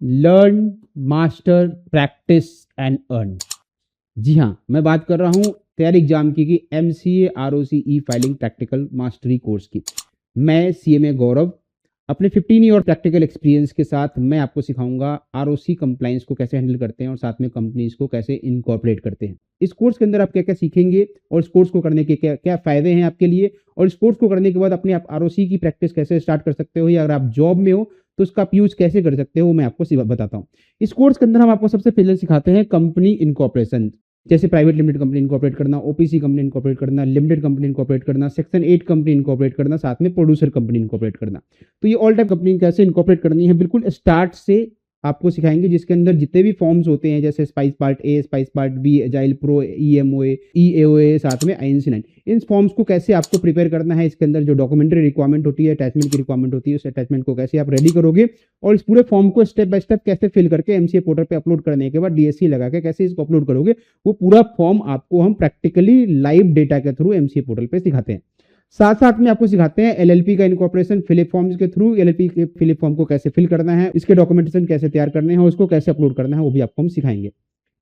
Learn, master, practice and earn. जी हाँ, मैं बात कर रहा हूँ तैयारी एग्जाम की MCA ROC ई फाइलिंग प्रैक्टिकल मास्टरी कोर्स की। मैं CMA गौरव अपने 15 ईयर प्रैक्टिकल एक्सपीरियंस के साथ मैं आपको सिखाऊंगा ROC कंप्लाइंस को कैसे हैंडल करते हैं और साथ में कंपनीज को कैसे इनकॉर्पोरेट करते हैं। इस कोर्स के अंदर आप क्या क्या सीखेंगे और इस कोर्स को करने के क्या क्या फायदे हैं आपके लिए, और इस कोर्स को करने के बाद अपने आप ROC की प्रैक्टिस कैसे स्टार्ट कर सकते हो, या अगर आप जॉब में हो तो उसका आप यूज कैसे कर सकते हो, वो मैं आपको बताता हूँ। इस कोर्स के अंदर हम आपको सबसे पहले सिखाते हैं कंपनी इनकॉर्पोरेशन, जैसे प्राइवेट लिमिटेड कंपनी इनकॉर्पोरेट करना, OPC कंपनी इनकॉर्पोरेट करना, लिमिटेड कंपनी इनकॉर्पोरेट करना, सेक्शन 8 कंपनी इनकॉर्पोरेट करना, साथ में प्रोड्यूसर कंपनी इनकॉर्पोरेट करना। तो ये ऑल टाइप कंपनी कैसे इनकॉर्पोरेट करनी है बिल्कुल स्टार्ट से आपको सिखाएंगे, जिसके अंदर जितने भी फॉर्म्स होते हैं जैसे spice part A, spice part B, agile pro, EMOA, EAOA, साथ में INC9, इन फॉर्म्स को कैसे आपको प्रिपेयर करना है। इसके अंदर जो डॉक्यूमेंट्री रिक्वायरमेंट होती है, अटैचमेंट की रिक्वायरमेंट होती है, उस अटैचमेंट को कैसे आप रेडी करोगे और इस पूरे फॉर्म को स्टेप बाय स्टेप कैसे फिल करके MCA पोर्टल पे अपलोड करने के बाद DSC लगा के कैसे इसको अपलोड करोगे, वो पूरा फॉर्म आपको हम प्रैक्टिकली लाइव डेटा के थ्रू MCA पोर्टल पे सिखाते हैं। साथ साथ में आपको सिखाते हैं LLP का इनकॉर्पोरेशन फिलिप फॉर्म्स के थ्रू, LLP के फिलिप फॉर्म को कैसे फिल करना है, इसके डॉक्यूमेंटेशन कैसे तैयार करने हैं और उसको कैसे अपलोड करना है, वो भी आपको हम सिखाएंगे।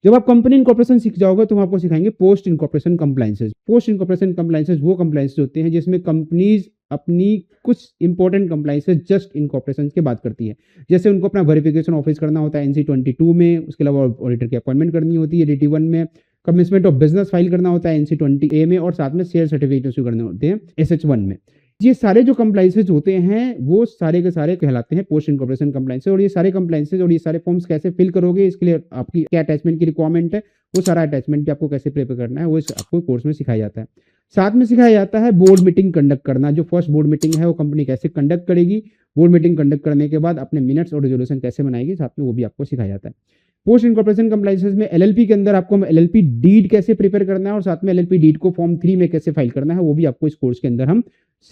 जब आप कंपनी इनकॉर्पोरेशन सीख जाओगे तो हम आपको सिखाएंगे post incorporation compliances. Post incorporation compliances वो कंप्लायंसेस होते हैं जिसमें कंपनीज अपनी कुछ इंपॉर्टेंट कंप्लायंसेस जस्ट इनकॉर्पोरेशन की बात करती है, जैसे उनको अपना वेरिफिकेशन ऑफिस करना होता है NC-22 में, उसके अलावा ऑडिटर की अपॉइंटमेंट करनी होती है DT1 में, कमिटमेंट ऑफ बिजनेस फाइल करना होता है NC-20A में, और साथ में शेयर सर्टिफिकेट इशू करने होते हैं SH1 में। ये सारे जो कंप्लायंसेस होते हैं वो सारे के सारे कहलाते हैं पोस्ट इनकॉर्पोरेशन कंप्लायंसेस। और ये सारे कंप्लायंसेस और ये सारे फॉर्म्स कैसे फिल करोगे, इसके लिए आपकी क्या अटैचमेंट की रिक्वायरमेंट है, वो सारा अटैचमेंट भी आपको कैसे प्रिपेयर करना है, वो आपको कोर्स में सिखाया जाता है। साथ में सिखाया जाता है बोर्ड मीटिंग कंडक्ट करना। जो फर्स्ट बोर्ड मीटिंग है वो कंपनी कैसे कंडक्ट करेगी, बोर्ड मीटिंग कंडक्ट करने के बाद अपने मिनट्स और रेजोल्यूशन कैसे बनाएगी, साथ में वो भी आपको सिखाया जाता है। पोस्ट इनकॉर्पोरेशन कंप्लायंसेस में LLP के अंदर आपको LLP डीड कैसे प्रिपेयर करना है और साथ में LLP डीड को फॉर्म 3 में कैसे फाइल करना है, वो भी आपको इस कोर्स के अंदर हम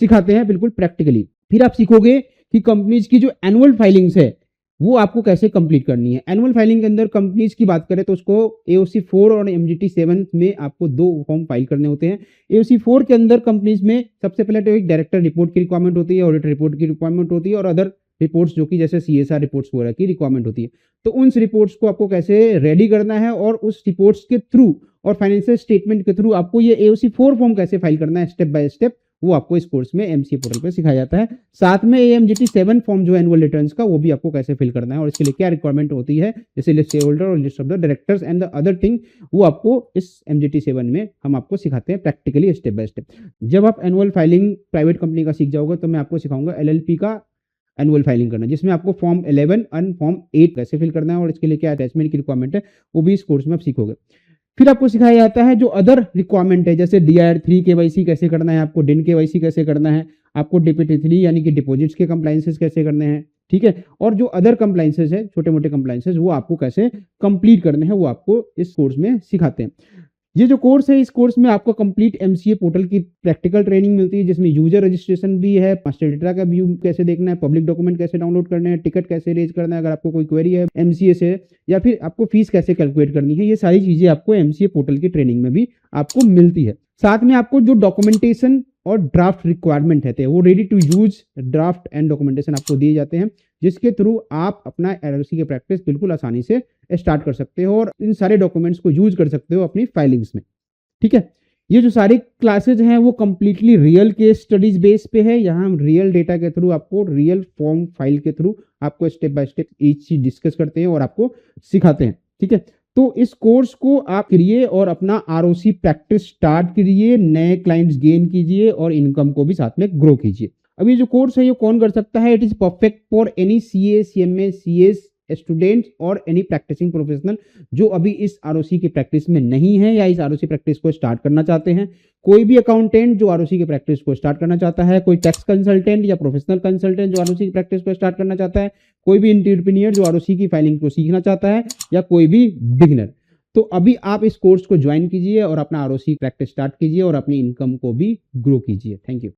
सिखाते हैं बिल्कुल प्रैक्टिकली। फिर आप सीखोगे कि कंपनीज की जो एनुअल फाइलिंग्स है वो आपको कैसे कंप्लीट करनी है। एनुअल फाइलिंग के अंदर कंपनीज की बात करें तो उसको AOC 4 और MGT 7 में आपको 2 फॉर्म फाइल करने होते हैं। AOC 4 के अंदर कंपनीज में सबसे पहले तो एक डायरेक्टर रिपोर्ट की रिक्वायरमेंट होती है, ऑडिटर रिपोर्ट की रिक्वायरमेंट होती है, और अदर रिपोर्ट्स जो कि जैसे CSR रिपोर्ट्स वगैरह की रिक्वायरमेंट होती है। तो उन रिपोर्ट्स को आपको कैसे रेडी करना है और उस रिपोर्ट्स के थ्रू और फाइनेंशियल स्टेटमेंट के थ्रू आपको ये AOC 4 फॉर्म कैसे फाइल करना है स्टेप बाय स्टेप, वो आपको इस कोर्स में MCA पोर्टल पे सिखाया जाता है। साथ में AMGT 7 फॉर्म जो एनुअल रिटर्न्स का, वो भी आपको कैसे फिल करना है और इसके लिए क्या रिक्वायरमेंट होती है, जैसे लिस्ट शेयर होल्डर और list of the directors and the other thing, वो आपको इस MGT 7 में हम आपको सिखाते हैं प्रैक्टिकली स्टेप बाय स्टेप। जब आप एनुअल फाइलिंग प्राइवेट कंपनी का सीख जाओगे तो मैं आपको सिखाऊंगा LLP का एनुअल फाइलिंग करना, जिसमें आपको फॉर्म 11 और फॉर्म 8 कैसे फिल करना है और इसके लिए क्या अटैचमेंट की रिक्वायरमेंट है, वो भी इस कोर्स में आप सीखोगे। फिर आपको सिखाया जाता है जो अदर रिक्वायरमेंट है, जैसे DIR3 KYC कैसे करना है, आपको DIN KYC कैसे करना है, आपको DPT3 यानी कि डिपॉजिट्स के कंप्लायंसेस कैसे करने हैं, ठीक है, और जो अदर कंप्लायंसेस है, छोटे मोटे कंप्लायंसेस, वो आपको कैसे कंप्लीट करने हैं, वो आपको इस कोर्स में सिखाते हैं। ये जो कोर्स है, इस कोर्स में आपको कंप्लीट MCA पोर्टल की प्रैक्टिकल ट्रेनिंग मिलती है, जिसमें यूजर रजिस्ट्रेशन भी है, मास्टर डेटा का व्यू कैसे देखना है, पब्लिक डॉक्यूमेंट कैसे डाउनलोड करने हैं, टिकट कैसे रेज करना है अगर आपको कोई क्वेरी है MCA से, या फिर आपको फीस कैसे कैलकुलेट करनी है, ये सारी चीजें आपको MCA पोर्टल की ट्रेनिंग में भी आपको मिलती है। साथ में आपको जो डॉक्यूमेंटेशन और ड्राफ्ट रिक्वायरमेंट है वो ready to use draft and documentation आपको दिए जाते हैं, जिसके थ्रू आप अपना ROC की प्रैक्टिस बिल्कुल आसानी से स्टार्ट कर सकते हो और इन सारे डॉक्यूमेंट्स को यूज कर सकते हो अपनी फाइलिंग्स में, ठीक है। ये जो सारी क्लासेज हैं वो completely real case studies base पे है। यहाँ हम रियल डेटा के थ्रू आपको रियल फॉर्म फाइल के थ्रू आपको स्टेप बाय स्टेप ईच चीज डिस्कस करते हैं और आपको सिखाते हैं, ठीक है। तो इस कोर्स को आप करिए और अपना ROC प्रैक्टिस स्टार्ट करिए, नए क्लाइंट्स गेन कीजिए और इनकम को भी साथ में ग्रो कीजिए। अब ये जो कोर्स है ये कौन कर सकता है, it is perfect for any CA, CMA, CS students और एनी प्रैक्टिसिंग प्रोफेशनल जो अभी इस ROC की प्रैक्टिस में नहीं है या इस ROC प्रैक्टिस को स्टार्ट करना चाहते हैं। कोई भी अकाउंटेंट जो ROC की प्रैक्टिस को स्टार्ट करना चाहता है, कोई टैक्स कंसल्टेंट या प्रोफेशनल कंसल्टेंट जो ROC की प्रैक्टिस को स्टार्ट करना चाहता है, कोई भी एंटरप्रेन्योर जो ROC की फाइलिंग को सीखना चाहता है, या कोई भी बिगिनर। तो अभी आप इस कोर्स को ज्वाइन कीजिए और अपना ROC प्रैक्टिस स्टार्ट कीजिए और अपनी इनकम को भी ग्रो कीजिए। Thank you.